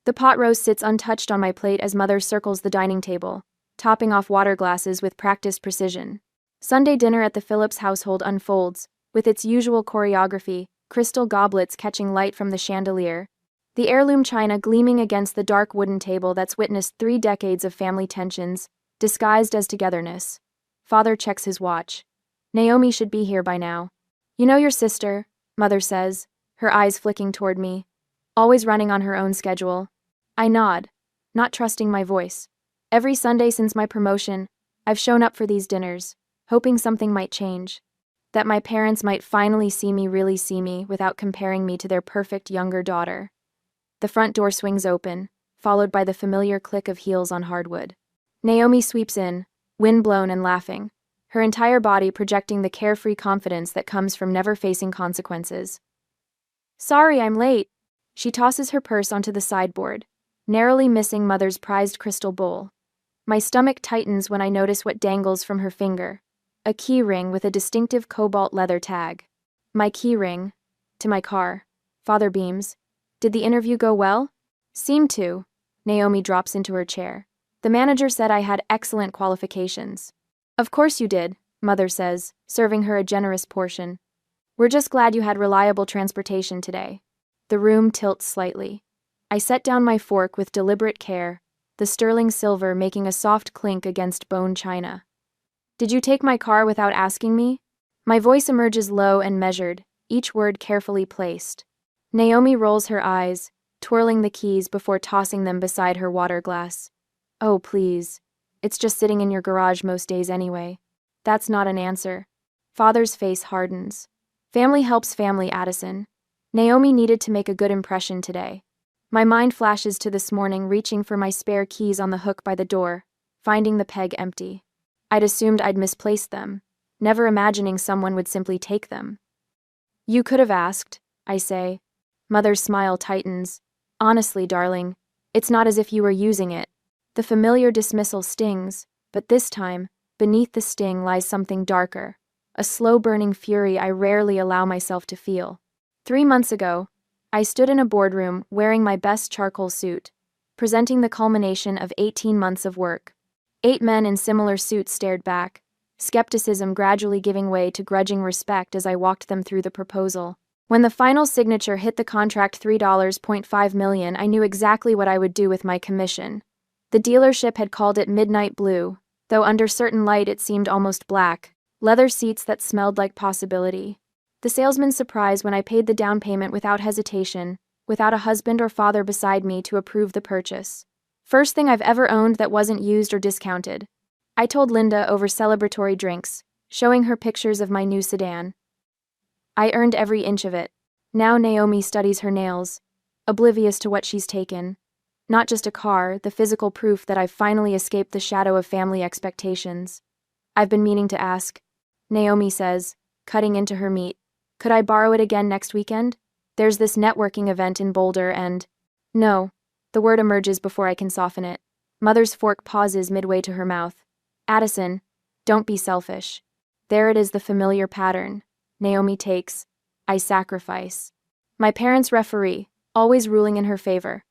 The pot roast sits untouched on my plate as mother circles the dining table, topping off water glasses with practiced precision. Sunday dinner at the Phillips household unfolds, with its usual choreography, crystal goblets catching light from the chandelier, the heirloom china gleaming against the dark wooden table that's witnessed 3 decades of family tensions, disguised as togetherness. Father checks his watch. Naomi should be here by now. You know your sister, Mother says, her eyes flicking toward me. Always running on her own schedule. I nod, not trusting my voice. Every Sunday since my promotion, I've shown up for these dinners, hoping something might change. That my parents might finally really see me without comparing me to their perfect younger daughter. The front door swings open, followed by the familiar click of heels on hardwood. Naomi sweeps in, wind-blown and laughing, her entire body projecting the carefree confidence that comes from never facing consequences. Sorry, I'm late. She tosses her purse onto the sideboard, narrowly missing Mother's prized crystal bowl. My stomach tightens when I notice what dangles from her finger. A key ring with a distinctive cobalt leather tag. My key ring. To my car. Father beams. Did the interview go well? Seemed to. Naomi drops into her chair. The manager said I had excellent qualifications. Of course you did, Mother says, serving her a generous portion. We're just glad you had reliable transportation today. The room tilts slightly. I set down my fork with deliberate care, the sterling silver making a soft clink against bone china. Did you take my car without asking me? My voice emerges low and measured, each word carefully placed. Naomi rolls her eyes, twirling the keys before tossing them beside her water glass. Oh, please. It's just sitting in your garage most days anyway. That's not an answer. Father's face hardens. Family helps family, Addison. Naomi needed to make a good impression today. My mind flashes to this morning reaching for my spare keys on the hook by the door, finding the peg empty. I'd assumed I'd misplaced them, never imagining someone would simply take them. You could have asked, I say. Mother's smile tightens. Honestly, darling, it's not as if you were using it. The familiar dismissal stings, but this time, beneath the sting lies something darker, a slow-burning fury I rarely allow myself to feel. 3 months ago, I stood in a boardroom wearing my best charcoal suit, presenting the culmination of 18 months of work. 8 men in similar suits stared back, skepticism gradually giving way to grudging respect as I walked them through the proposal. When the final signature hit the contract $3.5 million, I knew exactly what I would do with my commission. The dealership had called it midnight blue, though under certain light it seemed almost black. Leather seats that smelled like possibility. The salesman's surprise when I paid the down payment without hesitation, without a husband or father beside me to approve the purchase. First thing I've ever owned that wasn't used or discounted. I told Linda over celebratory drinks, showing her pictures of my new sedan. I earned every inch of it. Now Naomi studies her nails, oblivious to what she's taken. Not just a car, the physical proof that I've finally escaped the shadow of family expectations. I've been meaning to ask. Naomi says, cutting into her meat. Could I borrow it again next weekend? There's this networking event in Boulder and… No. The word emerges before I can soften it. Mother's fork pauses midway to her mouth. Addison, don't be selfish. There it is, the familiar pattern. Naomi takes. I sacrifice. My parents referee, always ruling in her favor.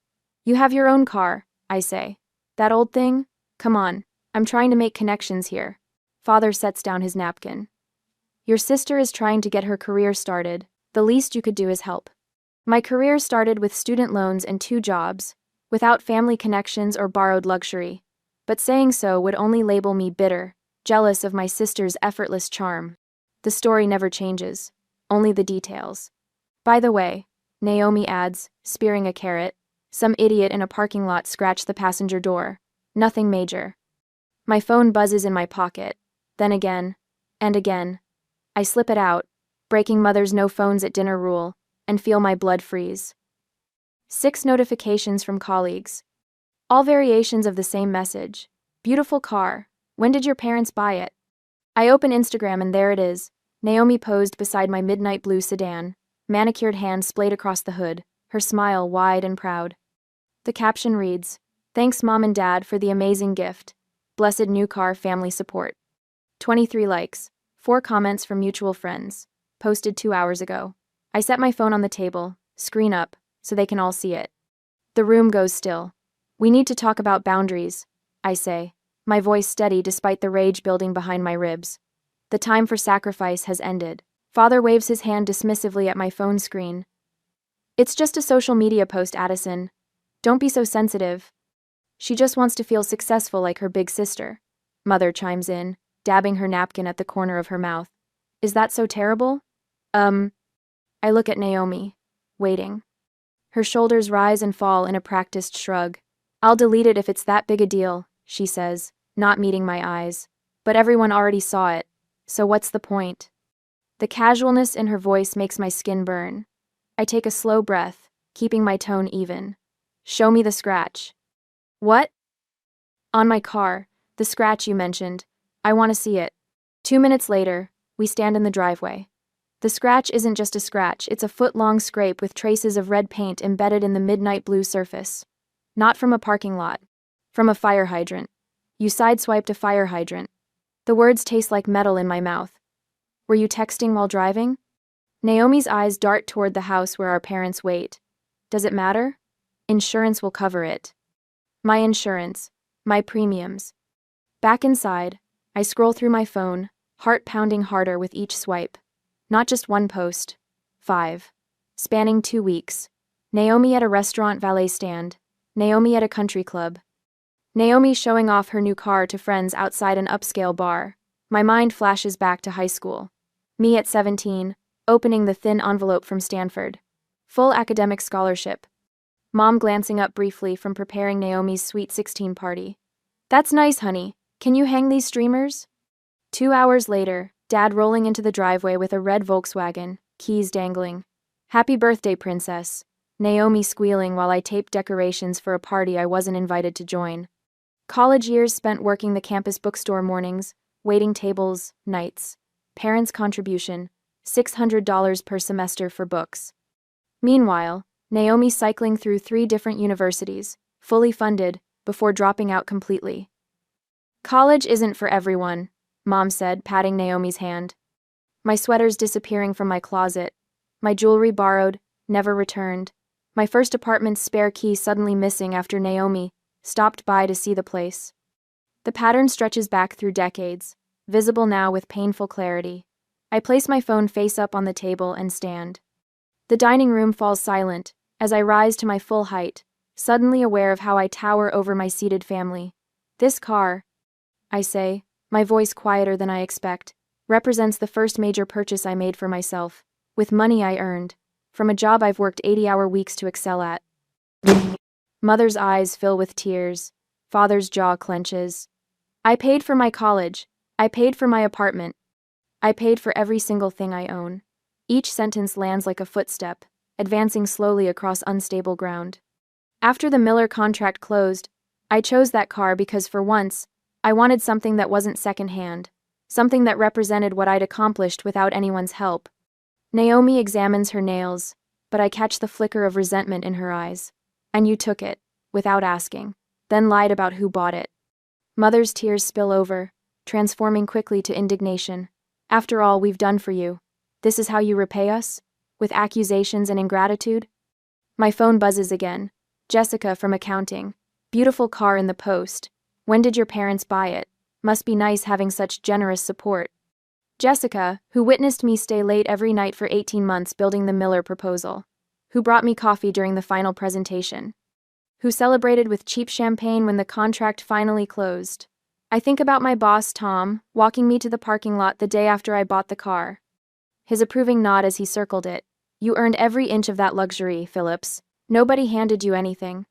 You have your own car, I say. That old thing? Come on, I'm trying to make connections here. Father sets down his napkin. Your sister is trying to get her career started. The least you could do is help. My career started with student loans and 2 jobs, without family connections or borrowed luxury. But saying so would only label me bitter, jealous of my sister's effortless charm. The story never changes, only the details. By the way, Naomi adds, spearing a carrot, some idiot in a parking lot scratched the passenger door. Nothing major. My phone buzzes in my pocket, then again, and again. I slip it out, breaking Mother's no phones at dinner rule, and feel my blood freeze. 6 notifications from colleagues. All variations of the same message. Beautiful car. When did your parents buy it? I open Instagram and there it is. Naomi posed beside my midnight blue sedan, manicured hand splayed across the hood, her smile wide and proud. The caption reads, Thanks Mom and Dad for the amazing gift. Blessed new car family support. 23 likes, 4 comments from mutual friends. Posted 2 hours ago. I set my phone on the table, screen up, so they can all see it. The room goes still. We need to talk about boundaries, I say, my voice steady despite the rage building behind my ribs. The time for sacrifice has ended. Father waves his hand dismissively at my phone screen. It's just a social media post, Addison. Don't be so sensitive. She just wants to feel successful like her big sister. Mother chimes in, dabbing her napkin at the corner of her mouth. Is that so terrible? I look at Naomi, waiting. Her shoulders rise and fall in a practiced shrug. I'll delete it if it's that big a deal, she says, not meeting my eyes. But everyone already saw it, so what's the point? The casualness in her voice makes my skin burn. I take a slow breath, keeping my tone even. Show me the scratch. What? On my car, the scratch you mentioned. I want to see it. 2 minutes later, we stand in the driveway. The scratch isn't just a scratch, it's a foot-long scrape with traces of red paint embedded in the midnight blue surface. Not from a parking lot. From a fire hydrant. You sideswiped a fire hydrant. The words taste like metal in my mouth. Were you texting while driving? Naomi's eyes dart toward the house where our parents wait. Does it matter? Insurance will cover it. My insurance. My premiums. Back inside, I scroll through my phone, heart pounding harder with each swipe. Not just one post. 5. Spanning 2 weeks. Naomi at a restaurant valet stand. Naomi at a country club. Naomi showing off her new car to friends outside an upscale bar. My mind flashes back to high school. Me at 17, opening the thin envelope from Stanford. Full academic scholarship. Mom glancing up briefly from preparing Naomi's sweet 16 party. That's nice, honey. Can you hang these streamers? 2 hours later, Dad rolling into the driveway with a red Volkswagen, keys dangling. Happy birthday, princess. Naomi squealing while I taped decorations for a party I wasn't invited to join. College years spent working the campus bookstore mornings, waiting tables, nights. Parents' contribution, $600 per semester for books. Meanwhile, Naomi cycling through 3 different universities, fully funded, before dropping out completely. College isn't for everyone, Mom said, patting Naomi's hand. My sweaters disappearing from my closet. My jewelry borrowed, never returned. My first apartment's spare key suddenly missing after Naomi stopped by to see the place. The pattern stretches back through decades, visible now with painful clarity. I place my phone face up on the table and stand. The dining room falls silent as I rise to my full height, suddenly aware of how I tower over my seated family. This car, I say, my voice quieter than I expect, represents the first major purchase I made for myself, with money I earned, from a job I've worked 80-hour weeks to excel at. Mother's eyes fill with tears. Father's jaw clenches. I paid for my college. I paid for my apartment. I paid for every single thing I own. Each sentence lands like a footstep, advancing slowly across unstable ground. After the Miller contract closed, I chose that car because for once, I wanted something that wasn't secondhand, something that represented what I'd accomplished without anyone's help. Naomi examines her nails, but I catch the flicker of resentment in her eyes. And you took it, without asking, then lied about who bought it. Mother's tears spill over, transforming quickly to indignation. After all we've done for you, this is how you repay us? With accusations and ingratitude? My phone buzzes again. Jessica from accounting. Beautiful car in the post. When did your parents buy it? Must be nice having such generous support. Jessica, who witnessed me stay late every night for 18 months building the Miller proposal. Who brought me coffee during the final presentation. Who celebrated with cheap champagne when the contract finally closed. I think about my boss, Tom, walking me to the parking lot the day after I bought the car. His approving nod as he circled it. You earned every inch of that luxury, Phillips. Nobody handed you anything.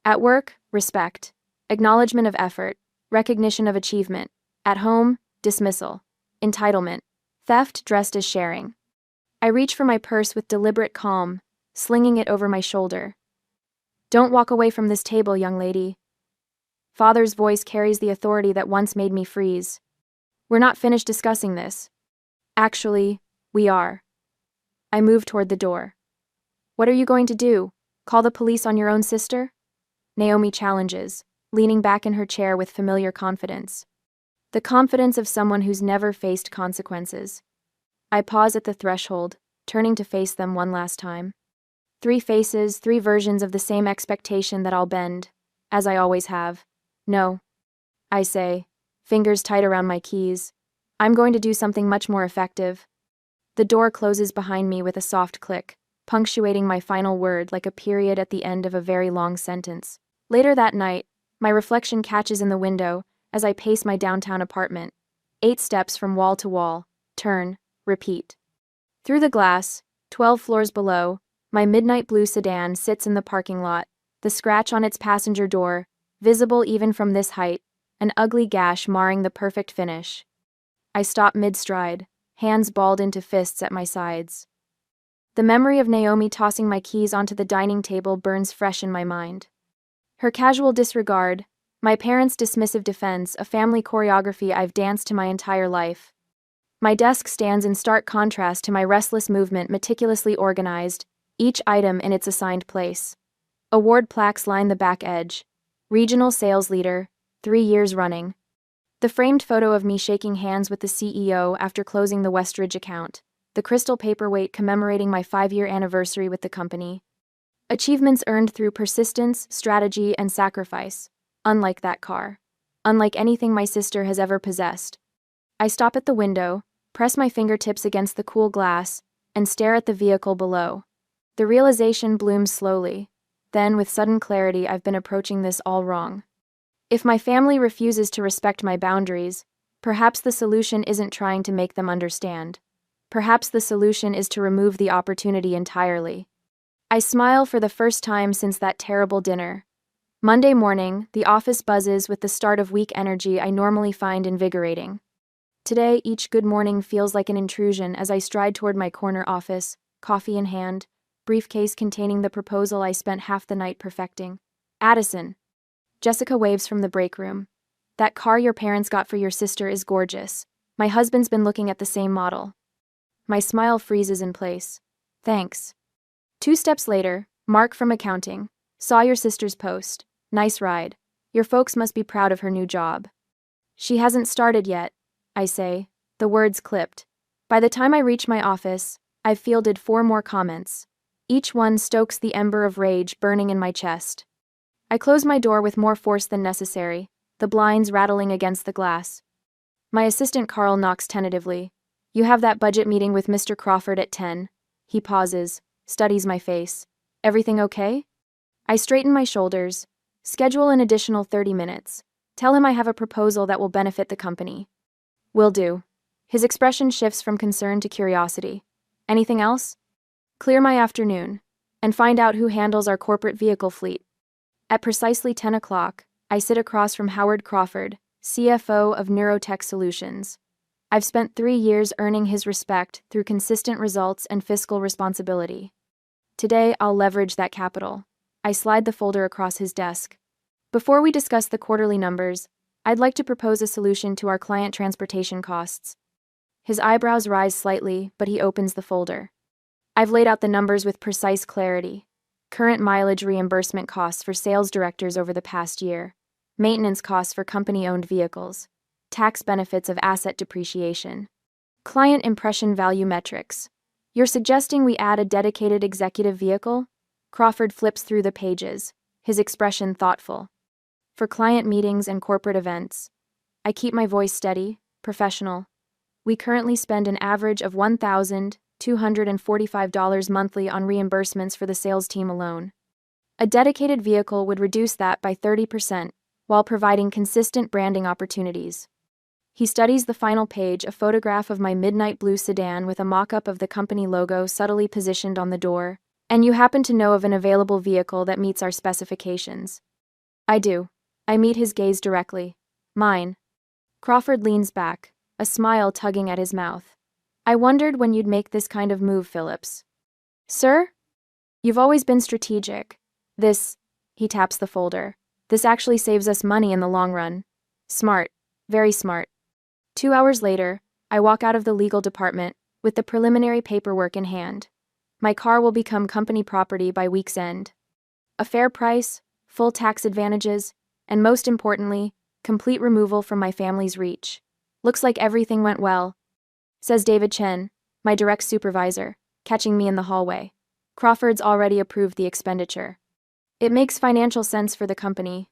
At work, respect. Acknowledgement of effort. Recognition of achievement. At home, dismissal. Entitlement. Theft dressed as sharing. I reach for my purse with deliberate calm, slinging it over my shoulder. Don't walk away from this table, young lady. Father's voice carries the authority that once made me freeze. We're not finished discussing this. Actually, we are. I move toward the door. What are you going to do? Call the police on your own sister? Naomi challenges, leaning back in her chair with familiar confidence. The confidence of someone who's never faced consequences. I pause at the threshold, turning to face them one last time. 3 faces, 3 versions of the same expectation that I'll bend, as I always have. No, I say, fingers tight around my keys. I'm going to do something much more effective. The door closes behind me with a soft click, punctuating my final word like a period at the end of a very long sentence. Later that night, my reflection catches in the window as I pace my downtown apartment. 8 steps from wall to wall, turn, repeat. Through the glass, 12 floors below, my midnight blue sedan sits in the parking lot, the scratch on its passenger door, visible even from this height, an ugly gash marring the perfect finish. I stop mid-stride, hands balled into fists at my sides. The memory of Naomi tossing my keys onto the dining table burns fresh in my mind. Her casual disregard, my parents' dismissive defense, a family choreography I've danced to my entire life. My desk stands in stark contrast to my restless movement, meticulously organized, each item in its assigned place. Award plaques line the back edge. Regional sales leader, 3 years running. The framed photo of me shaking hands with the CEO after closing the Westridge account. The crystal paperweight commemorating my 5-year anniversary with the company. Achievements earned through persistence, strategy, and sacrifice. Unlike that car. Unlike anything my sister has ever possessed. I stop at the window, press my fingertips against the cool glass, and stare at the vehicle below. The realization blooms slowly. Then, with sudden clarity, I've been approaching this all wrong. If my family refuses to respect my boundaries, perhaps the solution isn't trying to make them understand. Perhaps the solution is to remove the opportunity entirely. I smile for the first time since that terrible dinner. Monday morning, the office buzzes with the start of week energy I normally find invigorating. Today, each good morning feels like an intrusion as I stride toward my corner office, coffee in hand, briefcase containing the proposal I spent half the night perfecting. Addison. Jessica waves from the break room. That car your parents got for your sister is gorgeous. My husband's been looking at the same model. My smile freezes in place. Thanks. 2 steps later, Mark from accounting. Saw your sister's post. Nice ride. Your folks must be proud of her new job. She hasn't started yet, I say, the words clipped. By the time I reach my office, I've fielded 4 more comments. Each one stokes the ember of rage burning in my chest. I close my door with more force than necessary, the blinds rattling against the glass. My assistant Carl knocks tentatively. You have that budget meeting with Mr. Crawford at 10. He pauses, studies my face. Everything okay? I straighten my shoulders. Schedule an additional 30 minutes. Tell him I have a proposal that will benefit the company. Will do. His expression shifts from concern to curiosity. Anything else? Clear my afternoon, and find out who handles our corporate vehicle fleet. At precisely 10 o'clock, I sit across from Howard Crawford, CFO of Neurotech Solutions. I've spent 3 years earning his respect through consistent results and fiscal responsibility. Today, I'll leverage that capital. I slide the folder across his desk. Before we discuss the quarterly numbers, I'd like to propose a solution to our client transportation costs. His eyebrows rise slightly, but he opens the folder. I've laid out the numbers with precise clarity. Current mileage reimbursement costs for sales directors over the past year, maintenance costs for company-owned vehicles, tax benefits of asset depreciation, client impression value metrics. You're suggesting we add a dedicated executive vehicle? Crawford flips through the pages, his expression thoughtful. For client meetings and corporate events, I keep my voice steady, professional. We currently spend an average of $1,245 monthly on reimbursements for the sales team alone. A dedicated vehicle would reduce that by 30%, while providing consistent branding opportunities. He studies the final page, a photograph of my midnight blue sedan with a mock-up of the company logo subtly positioned on the door. And you happen to know of an available vehicle that meets our specifications. I do. I meet his gaze directly. Mine. Crawford leans back, a smile tugging at his mouth. I wondered when you'd make this kind of move, Phillips. Sir? You've always been strategic. He taps the folder. This actually saves us money in the long run. Smart. Very smart. 2 hours later, I walk out of the legal department, with the preliminary paperwork in hand. My car will become company property by week's end. A fair price, full tax advantages, and most importantly, complete removal from my family's reach. Looks like everything went well, says David Chen, my direct supervisor, catching me in the hallway. Crawford's already approved the expenditure. It makes financial sense for the company.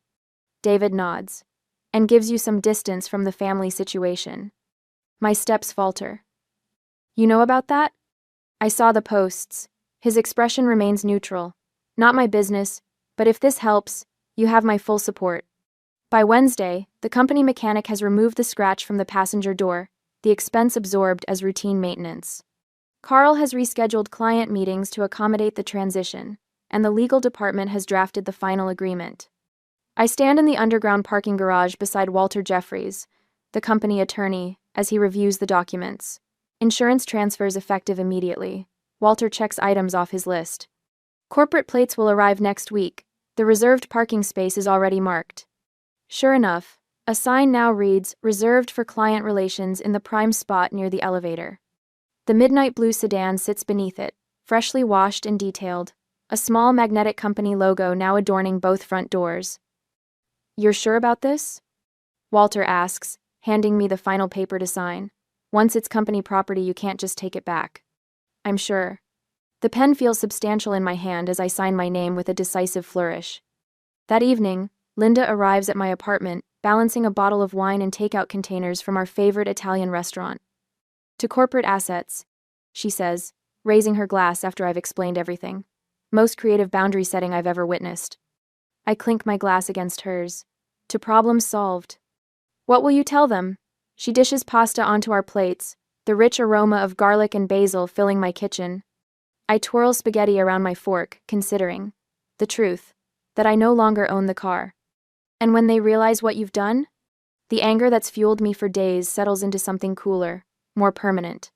David nods. And gives you some distance from the family situation. My steps falter. You know about that? I saw the posts. His expression remains neutral. Not my business, but if this helps, you have my full support. By Wednesday, the company mechanic has removed the scratch from the passenger door, the expense absorbed as routine maintenance. Carl has rescheduled client meetings to accommodate the transition, and the legal department has drafted the final agreement. I stand in the underground parking garage beside Walter Jeffries, the company attorney, as he reviews the documents. Insurance transfers effective immediately. Walter checks items off his list. Corporate plates will arrive next week. The reserved parking space is already marked. Sure enough, a sign now reads, "Reserved for client relations," in the prime spot near the elevator. The midnight blue sedan sits beneath it, freshly washed and detailed, a small magnetic company logo now adorning both front doors. You're sure about this? Walter asks, handing me the final paper to sign. Once it's company property, you can't just take it back. I'm sure. The pen feels substantial in my hand as I sign my name with a decisive flourish. That evening, Linda arrives at my apartment, balancing a bottle of wine and takeout containers from our favorite Italian restaurant. To corporate assets, she says, raising her glass after I've explained everything. Most creative boundary setting I've ever witnessed. I clink my glass against hers. To problems solved. What will you tell them? She dishes pasta onto our plates, the rich aroma of garlic and basil filling my kitchen. I twirl spaghetti around my fork, considering the truth, that I no longer own the car. And when they realize what you've done, the anger that's fueled me for days settles into something cooler, more permanent.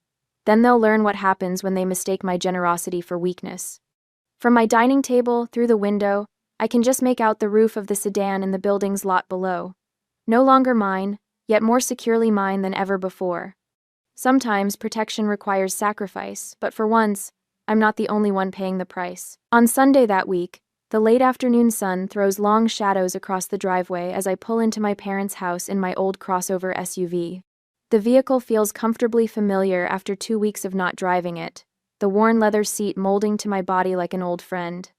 Then they'll learn what happens when they mistake my generosity for weakness. From my dining table, through the window, I can just make out the roof of the sedan in the building's lot below. No longer mine, yet more securely mine than ever before. Sometimes protection requires sacrifice, but for once, I'm not the only one paying the price. On Sunday that week, the late afternoon sun throws long shadows across the driveway as I pull into my parents' house in my old crossover SUV. The vehicle feels comfortably familiar after 2 weeks of not driving it, the worn leather seat molding to my body like an old friend.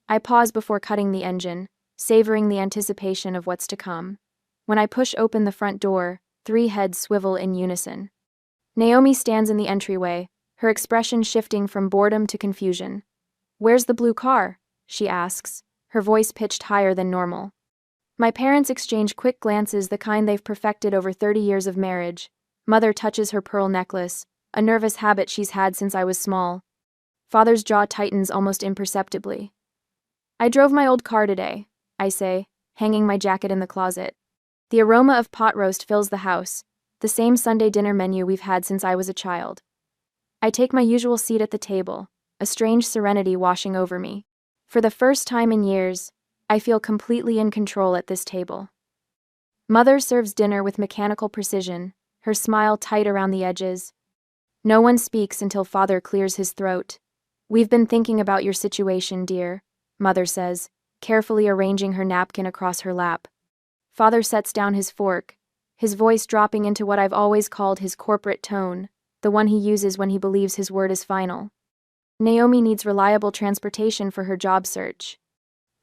I pause before cutting the engine, savoring the anticipation of what's to come. When I push open the front door, 3 heads swivel in unison. Naomi stands in the entryway, her expression shifting from boredom to confusion. "Where's the blue car?" she asks, her voice pitched higher than normal. My parents exchange quick glances, the kind they've perfected over 30 years of marriage. Mother touches her pearl necklace, a nervous habit she's had since I was small. Father's jaw tightens almost imperceptibly. "I drove my old car today," I say, hanging my jacket in the closet. The aroma of pot roast fills the house, the same Sunday dinner menu we've had since I was a child. I take my usual seat at the table, a strange serenity washing over me. For the first time in years, I feel completely in control at this table. Mother serves dinner with mechanical precision, her smile tight around the edges. No one speaks until Father clears his throat. "We've been thinking about your situation, dear," Mother says, carefully arranging her napkin across her lap. Father sets down his fork, his voice dropping into what I've always called his corporate tone, the one he uses when he believes his word is final. "Naomi needs reliable transportation for her job search.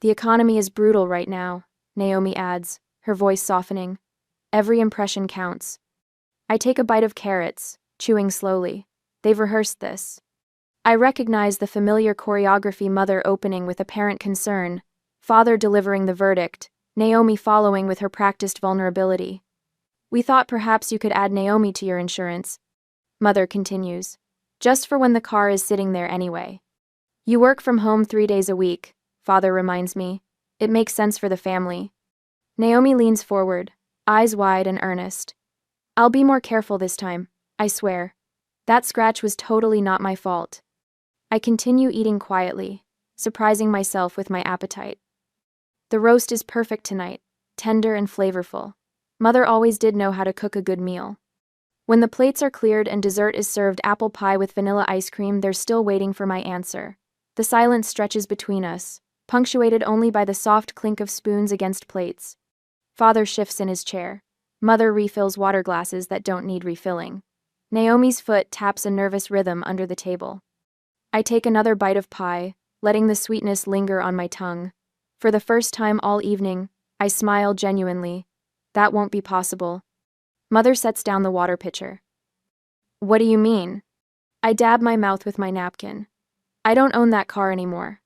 The economy is brutal right now," Naomi adds, her voice softening. "Every impression counts." I take a bite of carrots, chewing slowly. They've rehearsed this. I recognize the familiar choreography, Mother opening with apparent concern, Father delivering the verdict, Naomi following with her practiced vulnerability. "We thought perhaps you could add Naomi to your insurance," Mother continues, "just for when the car is sitting there anyway. You work from home 3 days a week," Father reminds me. "It makes sense for the family." Naomi leans forward, eyes wide and earnest. "I'll be more careful this time, I swear. That scratch was totally not my fault." I continue eating quietly, surprising myself with my appetite. The roast is perfect tonight, tender and flavorful. Mother always did know how to cook a good meal. When the plates are cleared and dessert is served, apple pie with vanilla ice cream, they're still waiting for my answer. The silence stretches between us, punctuated only by the soft clink of spoons against plates. Father shifts in his chair. Mother refills water glasses that don't need refilling. Naomi's foot taps a nervous rhythm under the table. I take another bite of pie, letting the sweetness linger on my tongue. For the first time all evening, I smile genuinely. That won't be possible. Mother sets down the water pitcher. What do you mean? I dab my mouth with my napkin. I don't own that car anymore.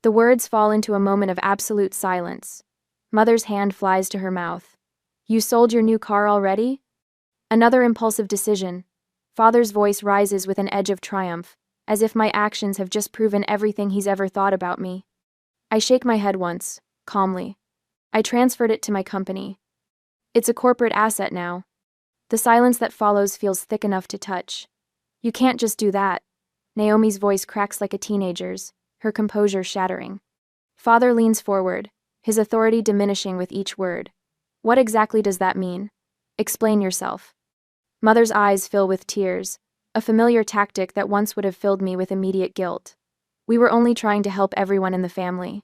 The words fall into a moment of absolute silence. Mother's hand flies to her mouth. You sold your new car already? Another impulsive decision. Father's voice rises with an edge of triumph, as if my actions have just proven everything he's ever thought about me. I shake my head once, calmly. I transferred it to my company. It's a corporate asset now. The silence that follows feels thick enough to touch. You can't just do that. Naomi's voice cracks like a teenager's, her composure shattering. Father leans forward, his authority diminishing with each word. What exactly does that mean? Explain yourself. Mother's eyes fill with tears, a familiar tactic that once would have filled me with immediate guilt. We were only trying to help everyone in the family.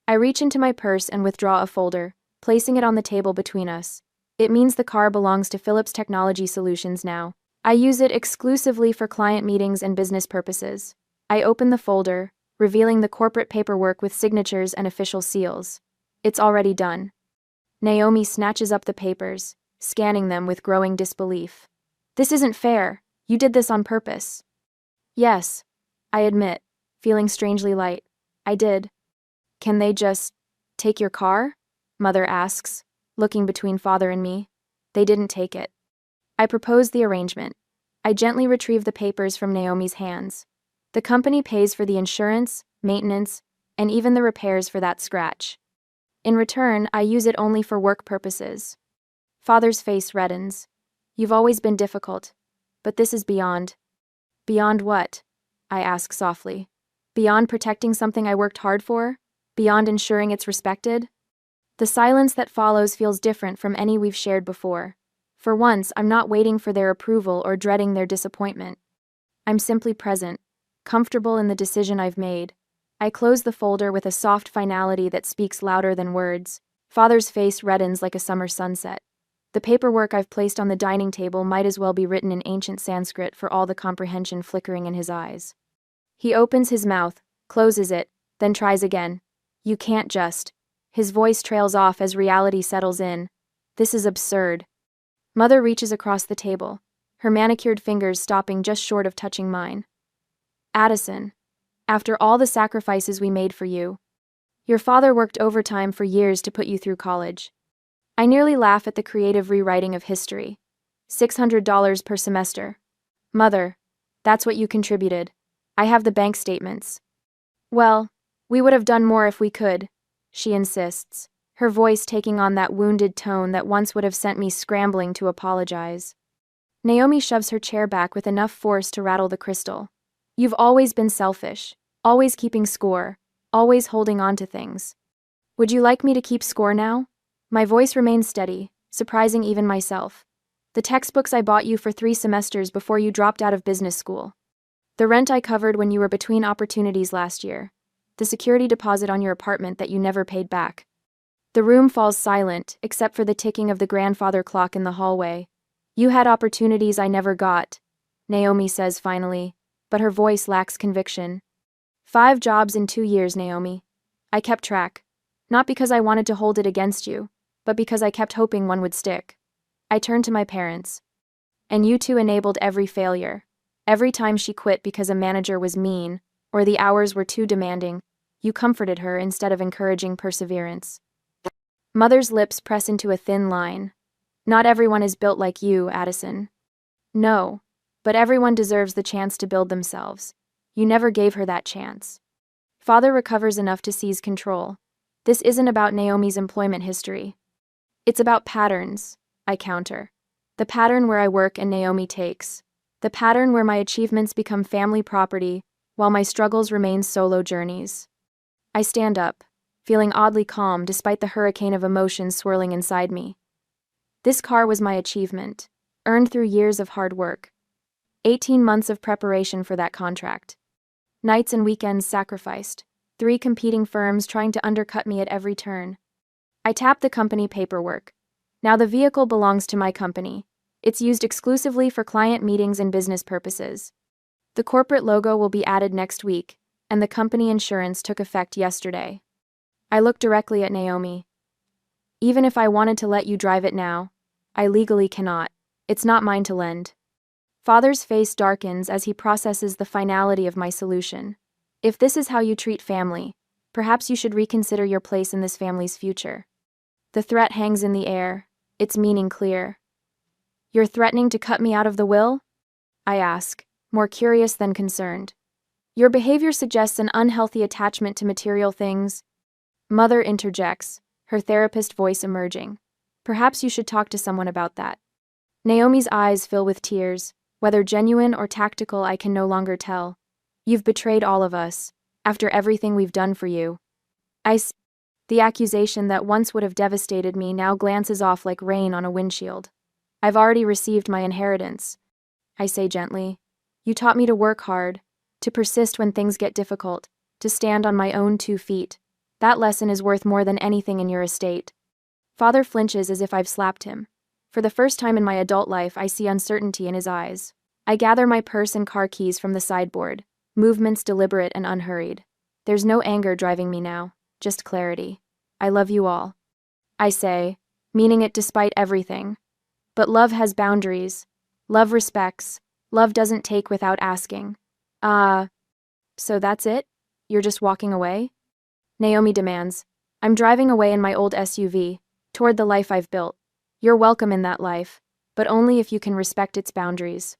I reach into my purse and withdraw a folder, placing it on the table between us. It means the car belongs to Philips Technology Solutions now. I use it exclusively for client meetings and business purposes. I open the folder, revealing the corporate paperwork with signatures and official seals. It's already done. Naomi snatches up the papers, scanning them with growing disbelief. This isn't fair. You did this on purpose. Yes, I admit, feeling strangely light. I did. Can they just take your car? Mother asks, looking between father and me. They didn't take it. I propose the arrangement. I gently retrieve the papers from Naomi's hands. The company pays for the insurance, maintenance, and even the repairs for that scratch. In return, I use it only for work purposes. Father's face reddens. You've always been difficult, but this is beyond. Beyond what? I ask softly. Beyond protecting something I worked hard for? Beyond ensuring it's respected? The silence that follows feels different from any we've shared before. For once, I'm not waiting for their approval or dreading their disappointment. I'm simply present, comfortable in the decision I've made. I close the folder with a soft finality that speaks louder than words. Father's face reddens like a summer sunset. The paperwork I've placed on the dining table might as well be written in ancient Sanskrit for all the comprehension flickering in his eyes. He opens his mouth, closes it, then tries again. You can't just. His voice trails off as reality settles in. This is absurd. Mother reaches across the table, her manicured fingers stopping just short of touching mine. Addison, after all the sacrifices we made for you, your father worked overtime for years to put you through college. I nearly laugh at the creative rewriting of history. $600 per semester. Mother, that's what you contributed. I have the bank statements. Well, we would have done more if we could, she insists, her voice taking on that wounded tone that once would have sent me scrambling to apologize. Naomi shoves her chair back with enough force to rattle the crystal. You've always been selfish, always keeping score, always holding on to things. Would you like me to keep score now? My voice remains steady, surprising even myself. The textbooks I bought you for 3 semesters before you dropped out of business school. The rent I covered when you were between opportunities last year. The security deposit on your apartment that you never paid back. The room falls silent, except for the ticking of the grandfather clock in the hallway. You had opportunities I never got, Naomi says finally, but her voice lacks conviction. 5 jobs in 2 years, Naomi. I kept track. Not because I wanted to hold it against you, but because I kept hoping one would stick. I turned to my parents. And you two enabled every failure. Every time she quit because a manager was mean, or the hours were too demanding, you comforted her instead of encouraging perseverance. Mother's lips press into a thin line. Not everyone is built like you, Addison. No, but everyone deserves the chance to build themselves. You never gave her that chance. Father recovers enough to seize control. This isn't about Naomi's employment history. It's about patterns, I counter. The pattern where I work and Naomi takes. The pattern where my achievements become family property, while my struggles remain solo journeys. I stand up, feeling oddly calm despite the hurricane of emotions swirling inside me. This car was my achievement, earned through years of hard work. 18 months of preparation for that contract. Nights and weekends sacrificed. 3 competing firms trying to undercut me at every turn. I tapped the company paperwork. Now the vehicle belongs to my company. It's used exclusively for client meetings and business purposes. The corporate logo will be added next week, and the company insurance took effect yesterday. I look directly at Naomi. Even if I wanted to let you drive it now, I legally cannot. It's not mine to lend. Father's face darkens as he processes the finality of my solution. If this is how you treat family, perhaps you should reconsider your place in this family's future. The threat hangs in the air, its meaning clear. You're threatening to cut me out of the will? I ask, more curious than concerned. Your behavior suggests an unhealthy attachment to material things. Mother interjects, her therapist voice emerging. Perhaps you should talk to someone about that. Naomi's eyes fill with tears, whether genuine or tactical I can no longer tell. You've betrayed all of us, after everything we've done for you. The accusation that once would have devastated me now glances off like rain on a windshield. I've already received my inheritance. I say gently. You taught me to work hard, to persist when things get difficult, to stand on my own 2 feet. That lesson is worth more than anything in your estate. Father flinches as if I've slapped him. For the first time in my adult life, I see uncertainty in his eyes. I gather my purse and car keys from the sideboard, movements deliberate and unhurried. There's no anger driving me now, just clarity. I love you all. I say, meaning it despite everything. But love has boundaries. Love respects. Love doesn't take without asking. So that's it? You're just walking away? Naomi demands. I'm driving away in my old SUV, toward the life I've built. You're welcome in that life, but only if you can respect its boundaries.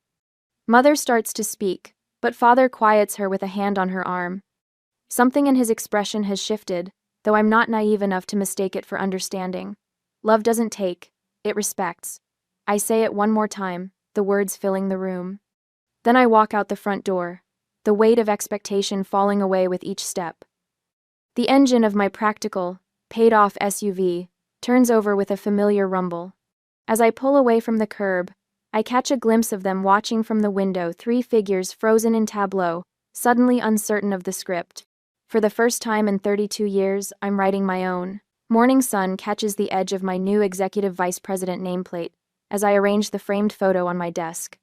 Mother starts to speak, but father quiets her with a hand on her arm. Something in his expression has shifted, though I'm not naive enough to mistake it for understanding. Love doesn't take, it respects. I say it one more time, the words filling the room. Then I walk out the front door, the weight of expectation falling away with each step. The engine of my practical, paid-off SUV turns over with a familiar rumble. As I pull away from the curb, I catch a glimpse of them watching from the window, 3 figures frozen in tableau, suddenly uncertain of the script. For the first time in 32 years, I'm writing my own. Morning sun catches the edge of my new executive vice president nameplate as I arrange the framed photo on my desk.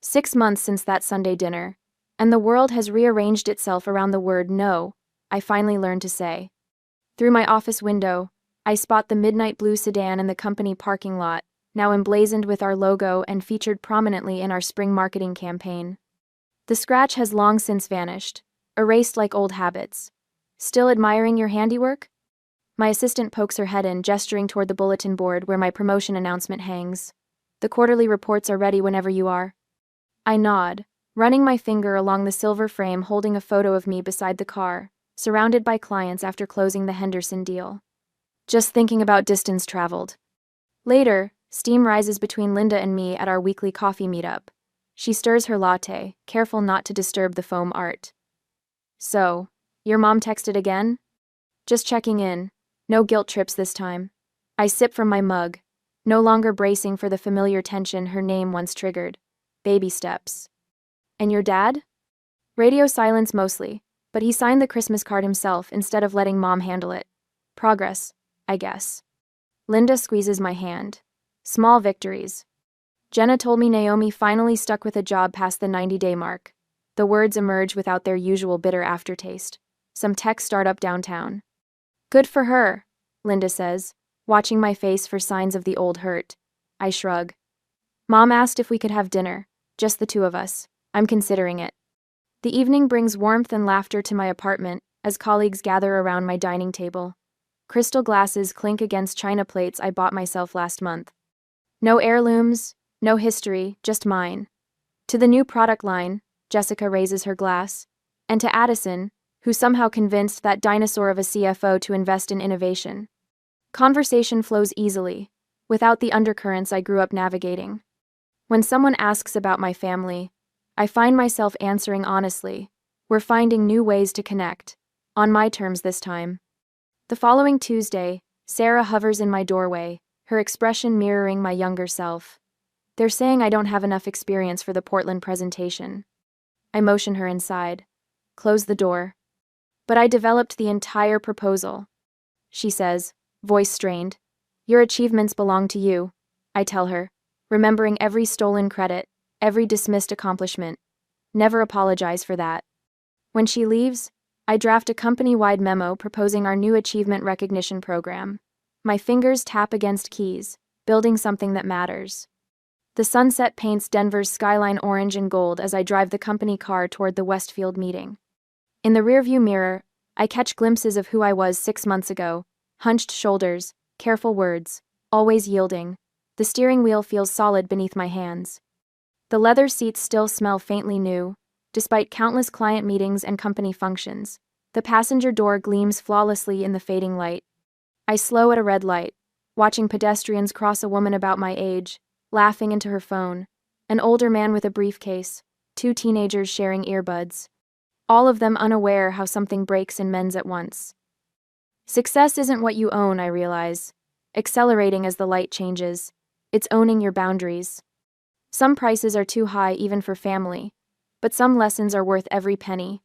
6 months since that Sunday dinner, and the world has rearranged itself around the word no, I finally learned to say. Through my office window, I spot the midnight blue sedan in the company parking lot, now emblazoned with our logo and featured prominently in our spring marketing campaign. The scratch has long since vanished, erased like old habits. Still admiring your handiwork? My assistant pokes her head in, gesturing toward the bulletin board where my promotion announcement hangs. The quarterly reports are ready whenever you are. I nod, running my finger along the silver frame holding a photo of me beside the car, surrounded by clients after closing the Henderson deal. Just thinking about distance traveled. Later, steam rises between Linda and me at our weekly coffee meetup. She stirs her latte, careful not to disturb the foam art. So, your mom texted again? Just checking in. No guilt trips this time. I sip from my mug, no longer bracing for the familiar tension her name once triggered. Baby steps. And your dad? Radio silence mostly, but he signed the Christmas card himself instead of letting mom handle it. Progress, I guess. Linda squeezes my hand. Small victories. Jenna told me Naomi finally stuck with a job past the 90-day mark. The words emerge without their usual bitter aftertaste. Some tech startup downtown. Good for her, Linda says, watching my face for signs of the old hurt. I shrug. Mom asked if we could have dinner, just the 2 of us. I'm considering it. The evening brings warmth and laughter to my apartment as colleagues gather around my dining table. Crystal glasses clink against china plates I bought myself last month. No heirlooms, no history, just mine. To the new product line, Jessica raises her glass, and to Addison, who somehow convinced that dinosaur of a CFO to invest in innovation. Conversation flows easily, without the undercurrents I grew up navigating. When someone asks about my family, I find myself answering honestly. We're finding new ways to connect, on my terms this time. The following Tuesday, Sarah hovers in my doorway, her expression mirroring my younger self. They're saying I don't have enough experience for the Portland presentation. I motion her inside. Close the door. But I developed the entire proposal. She says, voice strained. Your achievements belong to you, I tell her, remembering every stolen credit, every dismissed accomplishment. Never apologize for that. When she leaves, I draft a company-wide memo proposing our new achievement recognition program. My fingers tap against keys, building something that matters. The sunset paints Denver's skyline orange and gold as I drive the company car toward the Westfield meeting. In the rearview mirror, I catch glimpses of who I was 6 months ago. Hunched shoulders, careful words, always yielding. The steering wheel feels solid beneath my hands. The leather seats still smell faintly new, despite countless client meetings and company functions. The passenger door gleams flawlessly in the fading light. I slow at a red light, watching pedestrians cross a woman about my age, laughing into her phone, an older man with a briefcase, 2 teenagers sharing earbuds, all of them unaware how something breaks in men's at once. Success isn't what you own, I realize, accelerating as the light changes. It's owning your boundaries. Some prices are too high even for family, but some lessons are worth every penny.